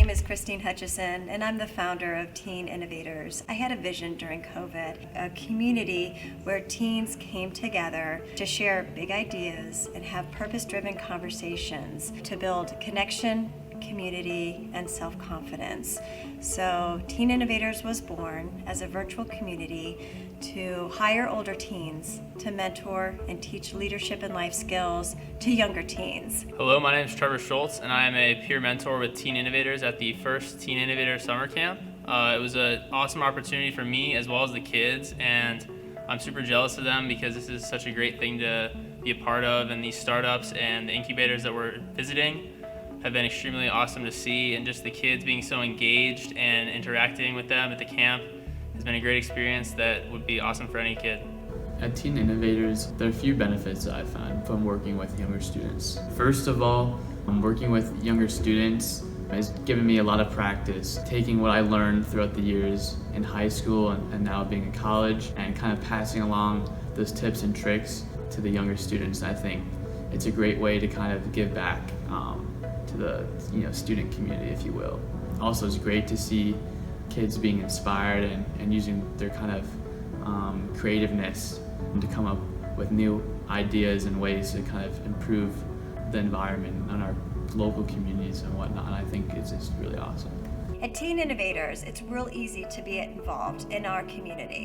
name is Christine Hutchison, and I'm the founder of Teen Innovators. I had a vision during COVID, a community where teens came together to share big ideas and have purpose-driven conversations to build connection, community, and self-confidence. So Teen Innovators was born as a virtual community to hire older teens to mentor and teach leadership and life skills to younger teens. Hello, my name is Trevor Schultz, and I am a peer mentor with Teen Innovators at the first Teen Innovator Summer Camp. It was an awesome opportunity for me as well as the kids, and I'm super jealous of them because this is such a great thing to be a part of, and these startups and the incubators that we're visiting have been extremely awesome to see, and just the kids being so engaged and interacting with them at the camp has been a great experience that would be awesome for any kid. At Teen Innovators, there are a few benefits that I found from working with younger students. First of all, working with younger students has given me a lot of practice, taking what I learned throughout the years in high school and now being in college, and kind of passing along those tips and tricks to the younger students. I think it's a great way to kind of give back to the student community, if you will. Also, it's great to see kids being inspired and using their kind of creativeness to come up with new ideas and ways to kind of improve the environment in our local communities and whatnot. And I think it's just really awesome. At Teen Innovators, it's real easy to be involved in our community.